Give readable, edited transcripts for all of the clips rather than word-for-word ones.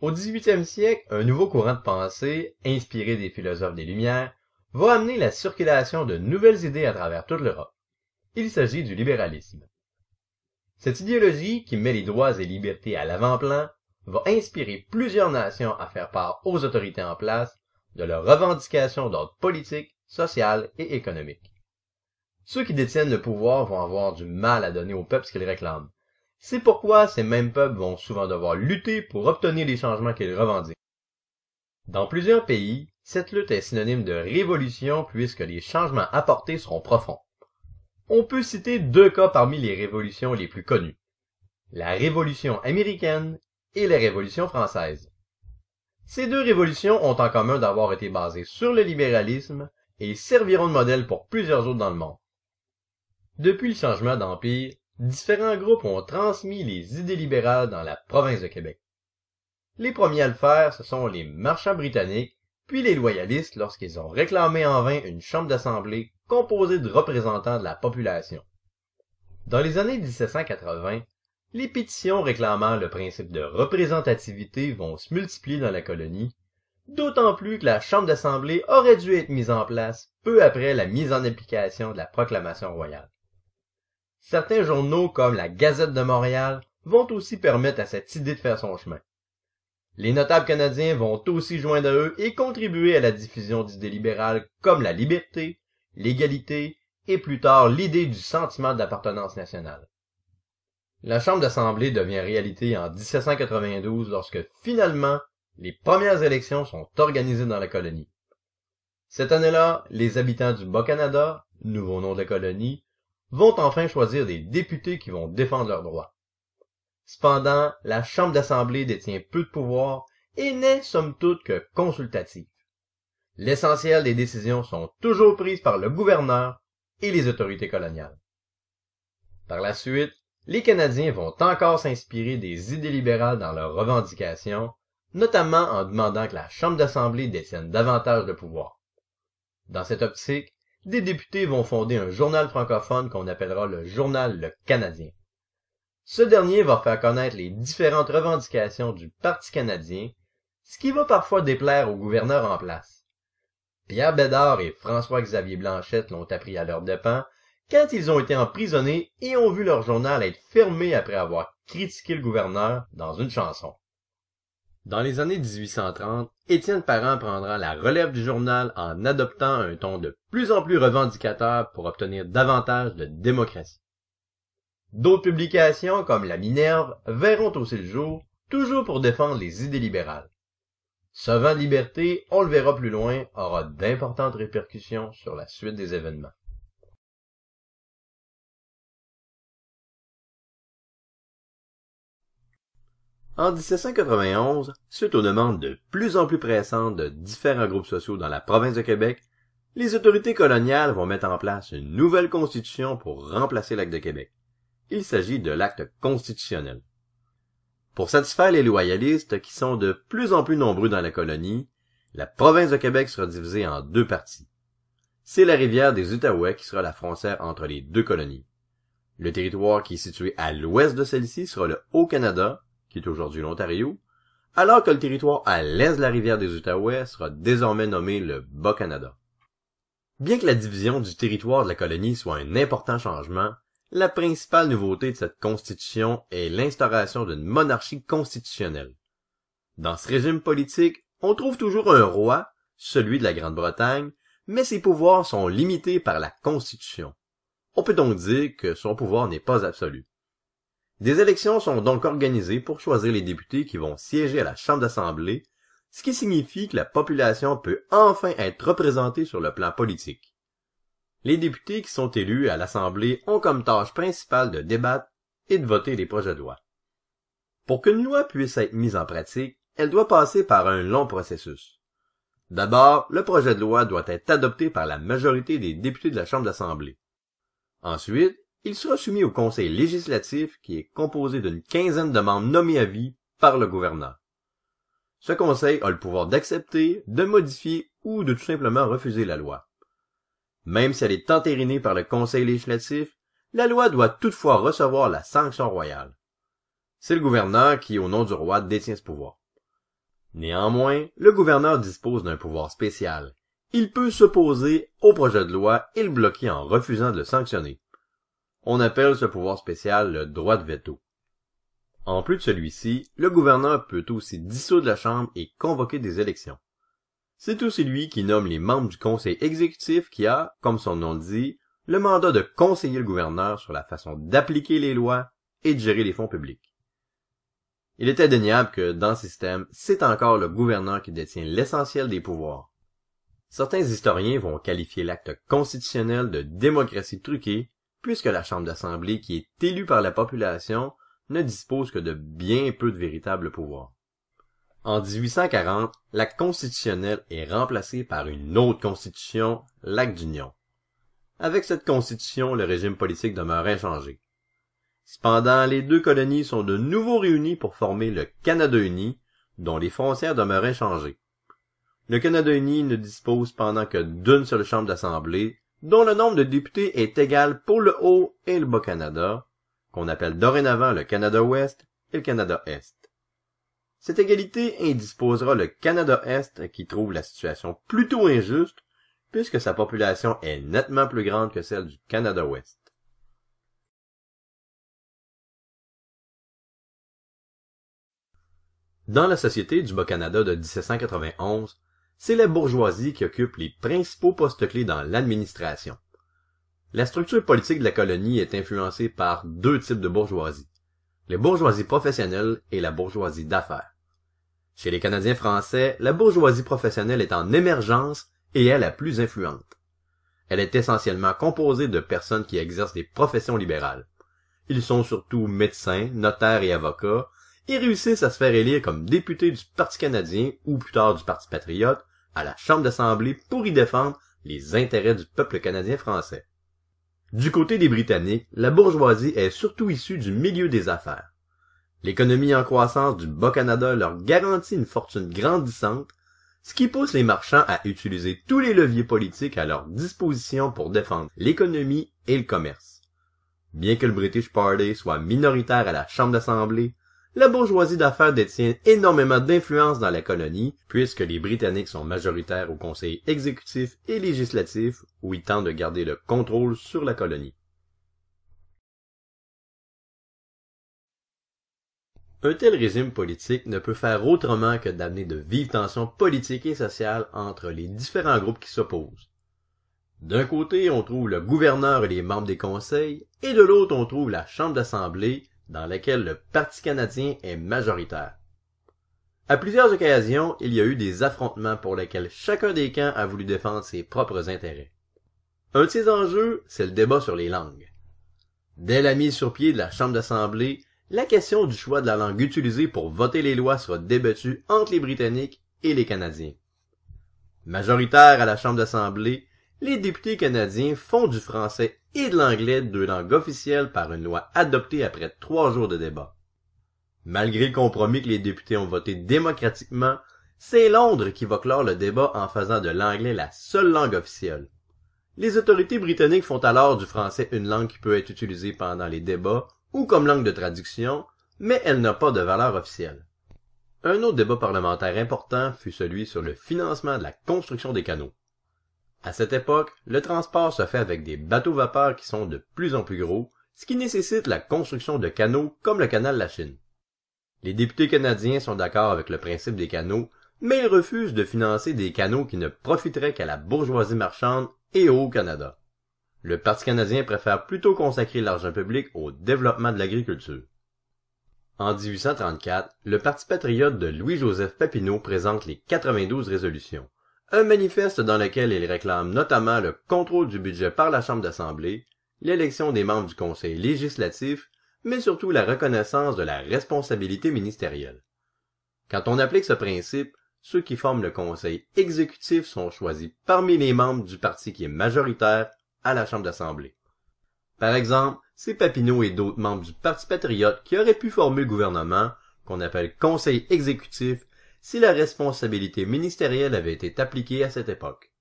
Au 18e siècle, un nouveau courant de pensée, inspiré des philosophes des Lumières, va amener la circulation de nouvelles idées à travers toute l'Europe. Il s'agit du libéralisme. Cette idéologie, qui met les droits et libertés à l'avant-plan, va inspirer plusieurs nations à faire part aux autorités en place de leurs revendications d'ordre politique, social et économique. Ceux qui détiennent le pouvoir vont avoir du mal à donner au peuple ce qu'ils réclament. C'est pourquoi ces mêmes peuples vont souvent devoir lutter pour obtenir les changements qu'ils revendiquent. Dans plusieurs pays, cette lutte est synonyme de révolution puisque les changements apportés seront profonds. On peut citer deux cas parmi les révolutions les plus connues. La Révolution américaine et la Révolution française. Ces deux révolutions ont en commun d'avoir été basées sur le libéralisme et serviront de modèle pour plusieurs autres dans le monde. Depuis le changement d'empire, différents groupes ont transmis les idées libérales dans la province de Québec. Les premiers à le faire, ce sont les marchands britanniques, puis les loyalistes lorsqu'ils ont réclamé en vain une chambre d'assemblée composée de représentants de la population. Dans les années 1780, les pétitions réclamant le principe de représentativité vont se multiplier dans la colonie, d'autant plus que la chambre d'assemblée aurait dû être mise en place peu après la mise en application de la proclamation royale. Certains journaux comme la Gazette de Montréal vont aussi permettre à cette idée de faire son chemin. Les notables canadiens vont aussi joindre à eux et contribuer à la diffusion d'idées libérales comme la liberté, l'égalité et plus tard l'idée du sentiment d'appartenance nationale. La Chambre d'Assemblée devient réalité en 1792 lorsque finalement les premières élections sont organisées dans la colonie. Cette année-là, les habitants du Bas-Canada, nouveau nom de la colonie, vont enfin choisir des députés qui vont défendre leurs droits. Cependant, la Chambre d'Assemblée détient peu de pouvoir et n'est somme toute que consultative. L'essentiel des décisions sont toujours prises par le gouverneur et les autorités coloniales. Par la suite, les Canadiens vont encore s'inspirer des idées libérales dans leurs revendications, notamment en demandant que la Chambre d'Assemblée détienne davantage de pouvoir. Dans cette optique, des députés vont fonder un journal francophone qu'on appellera le Journal Le Canadien. Ce dernier va faire connaître les différentes revendications du Parti canadien, ce qui va parfois déplaire aux gouverneurs en place. Pierre Bédard et François-Xavier Blanchette l'ont appris à leurs dépens quand ils ont été emprisonnés et ont vu leur journal être fermé après avoir critiqué le gouverneur dans une chanson. Dans les années 1830, Étienne Parent prendra la relève du journal en adoptant un ton de plus en plus revendicateur pour obtenir davantage de démocratie. D'autres publications, comme la Minerve, verront aussi le jour, toujours pour défendre les idées libérales. Ce vent de liberté, on le verra plus loin, aura d'importantes répercussions sur la suite des événements. En 1791, suite aux demandes de plus en plus pressantes de différents groupes sociaux dans la province de Québec, les autorités coloniales vont mettre en place une nouvelle constitution pour remplacer l'Acte de Québec. Il s'agit de l'Acte constitutionnel. Pour satisfaire les loyalistes qui sont de plus en plus nombreux dans la colonie, la province de Québec sera divisée en deux parties. C'est la rivière des Outaouais qui sera la frontière entre les deux colonies. Le territoire qui est situé à l'ouest de celle-ci sera le Haut-Canada, qui est aujourd'hui l'Ontario, alors que le territoire à l'est de la rivière des Outaouais sera désormais nommé le Bas-Canada. Bien que la division du territoire de la colonie soit un important changement, la principale nouveauté de cette constitution est l'instauration d'une monarchie constitutionnelle. Dans ce régime politique, on trouve toujours un roi, celui de la Grande-Bretagne, mais ses pouvoirs sont limités par la Constitution. On peut donc dire que son pouvoir n'est pas absolu. Des élections sont donc organisées pour choisir les députés qui vont siéger à la Chambre d'Assemblée, ce qui signifie que la population peut enfin être représentée sur le plan politique. Les députés qui sont élus à l'Assemblée ont comme tâche principale de débattre et de voter les projets de loi. Pour qu'une loi puisse être mise en pratique, elle doit passer par un long processus. D'abord, le projet de loi doit être adopté par la majorité des députés de la Chambre d'Assemblée. Ensuite, il sera soumis au Conseil législatif qui est composé d'une quinzaine de membres nommés à vie par le gouverneur. Ce conseil a le pouvoir d'accepter, de modifier ou de tout simplement refuser la loi. Même si elle est entérinée par le Conseil législatif, la loi doit toutefois recevoir la sanction royale. C'est le gouverneur qui, au nom du roi, détient ce pouvoir. Néanmoins, le gouverneur dispose d'un pouvoir spécial. Il peut s'opposer au projet de loi et le bloquer en refusant de le sanctionner. On appelle ce pouvoir spécial le droit de veto. En plus de celui-ci, le gouverneur peut aussi dissoudre la Chambre et convoquer des élections. C'est aussi lui qui nomme les membres du conseil exécutif qui a, comme son nom le dit, le mandat de conseiller le gouverneur sur la façon d'appliquer les lois et de gérer les fonds publics. Il est indéniable que, dans ce système, c'est encore le gouverneur qui détient l'essentiel des pouvoirs. Certains historiens vont qualifier l'acte constitutionnel de démocratie truquée, puisque la Chambre d'Assemblée, qui est élue par la population, ne dispose que de bien peu de véritables pouvoirs. En 1840, l'acte constitutionnel est remplacé par une autre constitution, l'acte d'union. Avec cette constitution, le régime politique demeure inchangé. Cependant, les deux colonies sont de nouveau réunies pour former le Canada uni, dont les frontières demeurent inchangées. Le Canada uni ne dispose cependant que d'une seule chambre d'assemblée, dont le nombre de députés est égal pour le Haut et le Bas-Canada, qu'on appelle dorénavant le Canada-Ouest et le Canada-Est. Cette égalité indisposera le Canada-Est qui trouve la situation plutôt injuste, puisque sa population est nettement plus grande que celle du Canada-Ouest. Dans la société du Bas-Canada de 1791, c'est la bourgeoisie qui occupe les principaux postes clés dans l'administration. La structure politique de la colonie est influencée par deux types de bourgeoisie, les bourgeoisies professionnelles et la bourgeoisie d'affaires. Chez les Canadiens français, la bourgeoisie professionnelle est en émergence et est la plus influente. Elle est essentiellement composée de personnes qui exercent des professions libérales. Ils sont surtout médecins, notaires et avocats, et réussissent à se faire élire comme députés du Parti canadien ou plus tard du Parti patriote à la Chambre d'Assemblée pour y défendre les intérêts du peuple canadien français. Du côté des Britanniques, la bourgeoisie est surtout issue du milieu des affaires. L'économie en croissance du Bas-Canada leur garantit une fortune grandissante, ce qui pousse les marchands à utiliser tous les leviers politiques à leur disposition pour défendre l'économie et le commerce. Bien que le British Party soit minoritaire à la Chambre d'Assemblée, la bourgeoisie d'affaires détient énormément d'influence dans la colonie, puisque les Britanniques sont majoritaires au conseil exécutif et législatif, où ils tentent de garder le contrôle sur la colonie. Un tel régime politique ne peut faire autrement que d'amener de vives tensions politiques et sociales entre les différents groupes qui s'opposent. D'un côté, on trouve le gouverneur et les membres des conseils, et de l'autre, on trouve la Chambre d'Assemblée, dans laquelle le Parti canadien est majoritaire. À plusieurs occasions, il y a eu des affrontements pour lesquels chacun des camps a voulu défendre ses propres intérêts. Un de ces enjeux, c'est le débat sur les langues. Dès la mise sur pied de la Chambre d'Assemblée, la question du choix de la langue utilisée pour voter les lois sera débattue entre les Britanniques et les Canadiens. Majoritaires à la Chambre d'Assemblée, les députés canadiens font du français et de l'anglais deux langues officielles par une loi adoptée après 3 jours de débat. Malgré le compromis que les députés ont voté démocratiquement, c'est Londres qui va clore le débat en faisant de l'anglais la seule langue officielle. Les autorités britanniques font alors du français une langue qui peut être utilisée pendant les débats ou comme langue de traduction, mais elle n'a pas de valeur officielle. Un autre débat parlementaire important fut celui sur le financement de la construction des canaux. À cette époque, le transport se fait avec des bateaux-vapeurs qui sont de plus en plus gros, ce qui nécessite la construction de canaux comme le canal de la Chine. Les députés canadiens sont d'accord avec le principe des canaux, mais ils refusent de financer des canaux qui ne profiteraient qu'à la bourgeoisie marchande et au Canada. Le Parti canadien préfère plutôt consacrer l'argent public au développement de l'agriculture. En 1834, le Parti patriote de Louis-Joseph Papineau présente les 92 résolutions, un manifeste dans lequel il réclame notamment le contrôle du budget par la Chambre d'Assemblée, l'élection des membres du Conseil législatif, mais surtout la reconnaissance de la responsabilité ministérielle. Quand on applique ce principe, ceux qui forment le Conseil exécutif sont choisis parmi les membres du parti qui est majoritaire à la Chambre d'Assemblée. Par exemple, c'est Papineau et d'autres membres du Parti patriote qui auraient pu former le gouvernement, qu'on appelle Conseil exécutif, si la responsabilité ministérielle avait été appliquée à cette époque.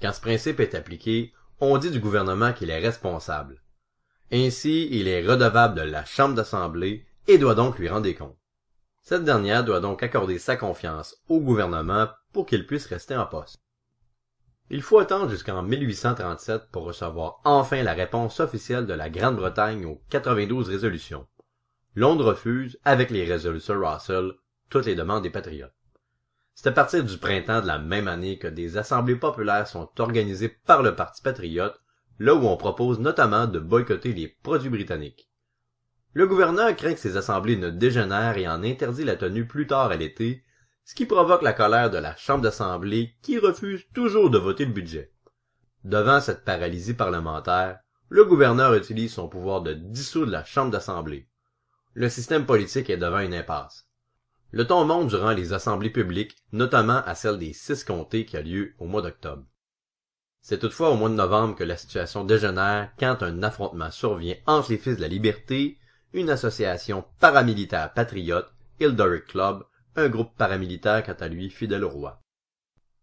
Quand ce principe est appliqué, on dit du gouvernement qu'il est responsable. Ainsi, il est redevable de la Chambre d'Assemblée et doit donc lui rendre des comptes. Cette dernière doit donc accorder sa confiance au gouvernement pour qu'il puisse rester en poste. Il faut attendre jusqu'en 1837 pour recevoir enfin la réponse officielle de la Grande-Bretagne aux 92 résolutions. Londres refuse, avec les résolutions Russell, toutes les demandes des patriotes. C'est à partir du printemps de la même année que des assemblées populaires sont organisées par le Parti patriote, là où on propose notamment de boycotter les produits britanniques. Le gouverneur craint que ces assemblées ne dégénèrent et en interdit la tenue plus tard à l'été, ce qui provoque la colère de la Chambre d'Assemblée qui refuse toujours de voter le budget. Devant cette paralysie parlementaire, le gouverneur utilise son pouvoir de dissoudre la Chambre d'Assemblée. Le système politique est devant une impasse. Le ton monte durant les assemblées publiques, notamment à celle des 6 comtés qui a lieu au mois d'octobre. C'est toutefois au mois de novembre que la situation dégénère quand un affrontement survient entre les Fils de la Liberté, une association paramilitaire patriote, et le Doric Club, un groupe paramilitaire quant à lui fidèle au roi.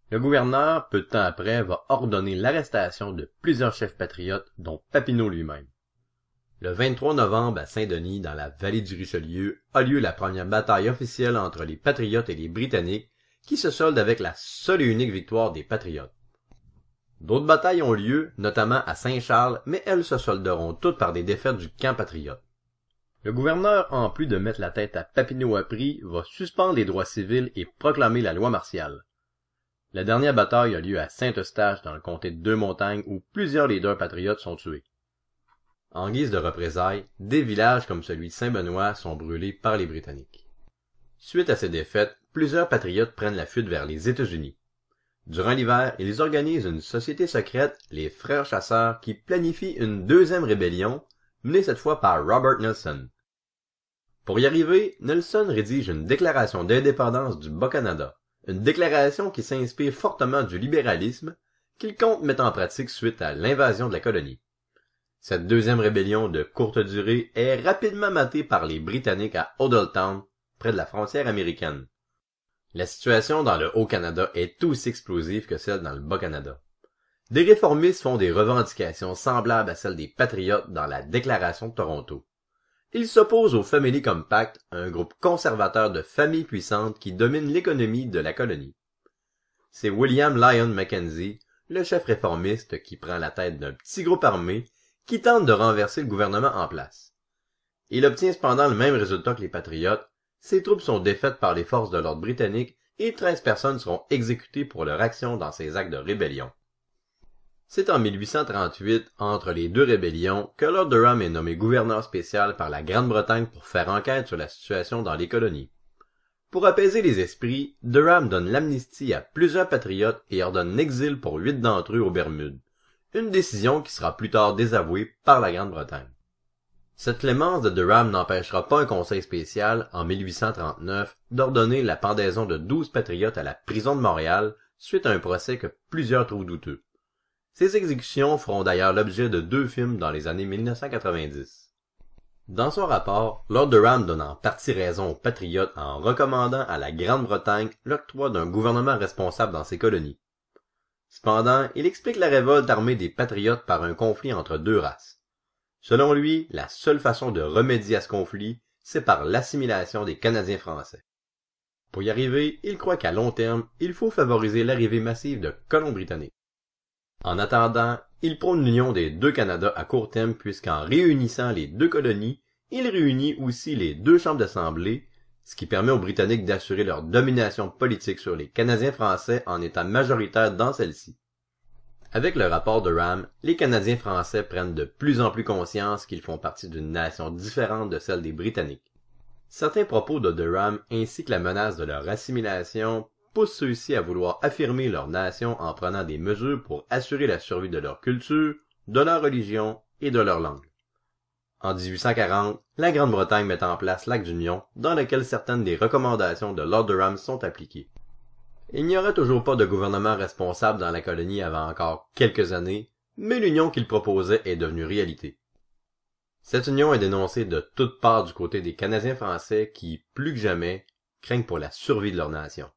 Le gouverneur, peu de temps après, va ordonner l'arrestation de plusieurs chefs patriotes, dont Papineau lui-même. Le 23 novembre, à Saint-Denis, dans la vallée du Richelieu, a lieu la première bataille officielle entre les Patriotes et les Britanniques, qui se solde avec la seule et unique victoire des Patriotes. D'autres batailles ont lieu, notamment à Saint-Charles, mais elles se solderont toutes par des défaites du camp patriote. Le gouverneur, en plus de mettre la tête à Papineau à prix, va suspendre les droits civils et proclamer la loi martiale. La dernière bataille a lieu à Saint-Eustache, dans le comté de Deux-Montagnes, où plusieurs leaders patriotes sont tués. En guise de représailles, des villages comme celui de Saint-Benoît sont brûlés par les Britanniques. Suite à ces défaites, plusieurs patriotes prennent la fuite vers les États-Unis. Durant l'hiver, ils organisent une société secrète, les Frères Chasseurs, qui planifient une deuxième rébellion, menée cette fois par Robert Nelson. Pour y arriver, Nelson rédige une déclaration d'indépendance du Bas-Canada, une déclaration qui s'inspire fortement du libéralisme, qu'il compte mettre en pratique suite à l'invasion de la colonie. Cette deuxième rébellion de courte durée est rapidement matée par les Britanniques à Hoddletown, près de la frontière américaine. La situation dans le Haut-Canada est aussi explosive que celle dans le Bas-Canada. Des réformistes font des revendications semblables à celles des Patriotes dans la Déclaration de Toronto. Ils s'opposent au Family Compact, un groupe conservateur de familles puissantes qui domine l'économie de la colonie. C'est William Lyon Mackenzie, le chef réformiste qui prend la tête d'un petit groupe armé qui tente de renverser le gouvernement en place. Il obtient cependant le même résultat que les Patriotes. Ses troupes sont défaites par les forces de l'ordre britanniques et 13 personnes seront exécutées pour leur action dans ces actes de rébellion. C'est en 1838, entre les deux rébellions, que Lord Durham est nommé gouverneur spécial par la Grande-Bretagne pour faire enquête sur la situation dans les colonies. Pour apaiser les esprits, Durham donne l'amnistie à plusieurs patriotes et ordonne l'exil pour 8 d'entre eux aux Bermudes, une décision qui sera plus tard désavouée par la Grande-Bretagne. Cette clémence de Durham n'empêchera pas un conseil spécial, en 1839, d'ordonner la pendaison de 12 patriotes à la prison de Montréal suite à un procès que plusieurs trouvent douteux. Ces exécutions feront d'ailleurs l'objet de 2 films dans les années 1990. Dans son rapport, Lord Durham donne en partie raison aux patriotes en recommandant à la Grande-Bretagne l'octroi d'un gouvernement responsable dans ses colonies. Cependant, il explique la révolte armée des patriotes par un conflit entre 2 races. Selon lui, la seule façon de remédier à ce conflit, c'est par l'assimilation des Canadiens français. Pour y arriver, il croit qu'à long terme, il faut favoriser l'arrivée massive de colons britanniques. En attendant, il prône l'union des 2 Canada à court terme puisqu'en réunissant les 2 colonies, il réunit aussi les 2 chambres d'assemblée, ce qui permet aux Britanniques d'assurer leur domination politique sur les Canadiens français en étant majoritaires dans celle-ci. Avec le rapport de Durham, les Canadiens français prennent de plus en plus conscience qu'ils font partie d'une nation différente de celle des Britanniques. Certains propos de Durham ainsi que la menace de leur assimilation poussent ceux-ci à vouloir affirmer leur nation en prenant des mesures pour assurer la survie de leur culture, de leur religion et de leur langue. En 1840, la Grande-Bretagne met en place l'Acte d'Union, dans lequel certaines des recommandations de Lord Durham sont appliquées. Il n'y aurait toujours pas de gouvernement responsable dans la colonie avant encore quelques années, mais l'union qu'il proposait est devenue réalité. Cette union est dénoncée de toutes parts du côté des Canadiens français qui, plus que jamais, craignent pour la survie de leur nation.